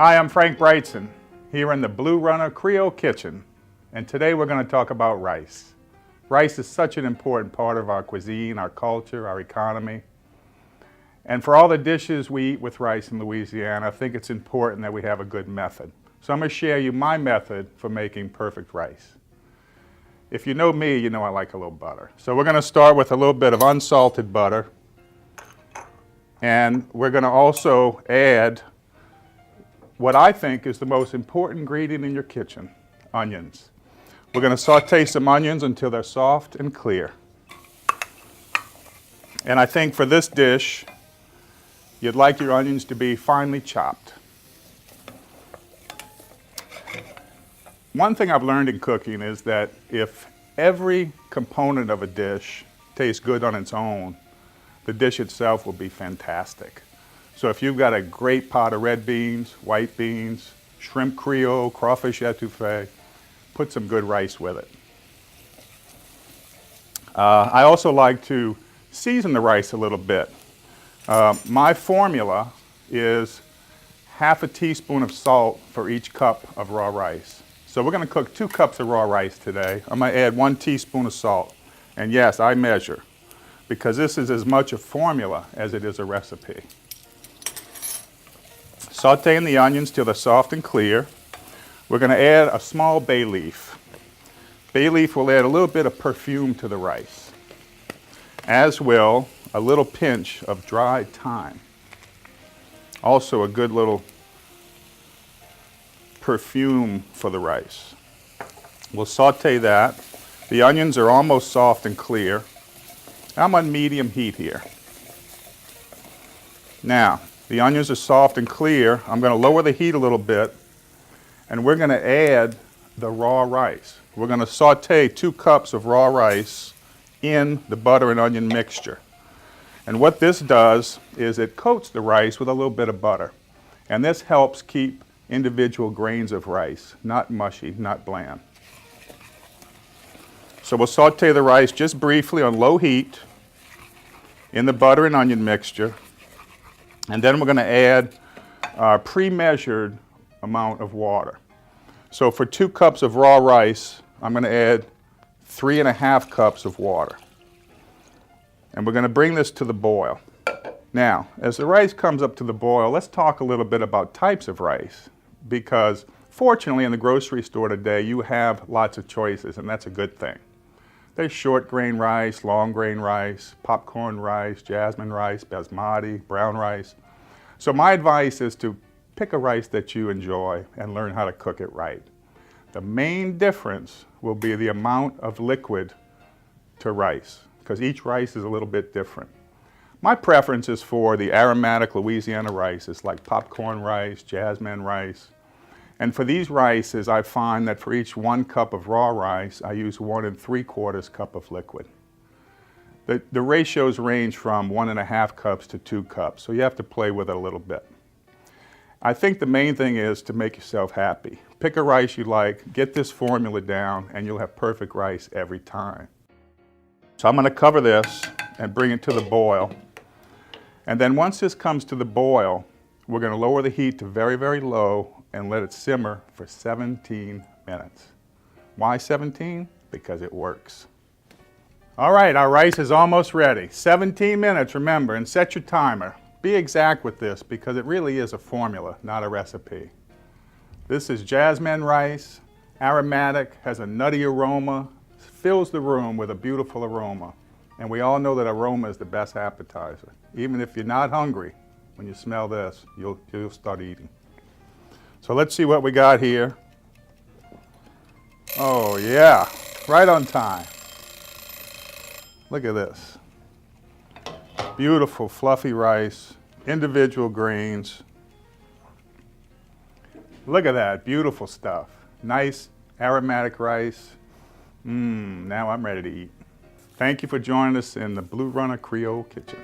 Hi, I'm Frank Brightson, here in the Blue Runner Creole kitchen, and today we're going to talk about rice. Rice is such an important part of our cuisine, our culture, our economy. And for all the dishes we eat with rice in Louisiana, I think it's important that we have a good method. So I'm going to share you my method for making perfect rice. If you know me, you know I like a little butter. So we're going to start with a little bit of unsalted butter. And we're going to also add what I think is the most important ingredient in your kitchen, onions. We're going to saute some onions until they're soft and clear. And I think for this dish, you'd like your onions to be finely chopped. One thing I've learned in cooking is that if every component of a dish tastes good on its own, the dish itself will be fantastic. So if you've got a great pot of red beans, white beans, shrimp Creole, crawfish etouffee, put some good rice with it. I also like to season the rice a little bit. My formula is half a teaspoon of salt for each cup of raw rice. So we're going to cook 2 cups of raw rice today. I'm going to add 1 teaspoon of salt. And yes, I measure, because this is as much a formula as it is a recipe. Sauteing the onions till they're soft and clear. We're going to add a small bay leaf. Bay leaf will add a little bit of perfume to the rice, as will a little pinch of dried thyme. Also a good little perfume for the rice. We'll saute that. The onions are almost soft and clear. I'm on medium heat here. Now, the onions are soft and clear. I'm going to lower the heat a little bit, and we're going to add the raw rice. We're going to saute 2 cups of raw rice in the butter and onion mixture. And what this does is it coats the rice with a little bit of butter. And this helps keep individual grains of rice, not mushy, not bland. So we'll saute the rice just briefly on low heat in the butter and onion mixture. And then we're going to add our pre-measured amount of water. So for 2 cups of raw rice, I'm going to add 3½ cups of water. And we're going to bring this to the boil. Now, as the rice comes up to the boil, let's talk a little bit about types of rice. Because fortunately in the grocery store today, you have lots of choices, and that's a good thing. There's short grain rice, long grain rice, popcorn rice, jasmine rice, basmati, brown rice. So my advice is to pick a rice that you enjoy and learn how to cook it right. The main difference will be the amount of liquid to rice, because each rice is a little bit different. My preference is for the aromatic Louisiana rices like popcorn rice, jasmine rice. And for these rices, I find that for each 1 cup of raw rice, I use 1 3/4 cup of liquid. The ratios range from 1½ cups to 2 cups, so you have to play with it a little bit. I think the main thing is to make yourself happy. Pick a rice you like, get this formula down, and you'll have perfect rice every time. So I'm going to cover this and bring it to the boil. And then once this comes to the boil, we're going to lower the heat to very, very low and let it simmer for 17 minutes. Why 17? Because it works. All right, our rice is almost ready. 17 minutes, remember, and set your timer. Be exact with this because it really is a formula, not a recipe. This is jasmine rice, aromatic, has a nutty aroma, fills the room with a beautiful aroma. And we all know that aroma is the best appetizer. Even if you're not hungry, when you smell this, you'll start eating. So let's see what we got here. Oh yeah, right on time. Look at this. Beautiful fluffy rice, individual grains. Look at that, beautiful stuff. Nice aromatic rice. Now I'm ready to eat. Thank you for joining us in the Blue Runner Creole kitchen.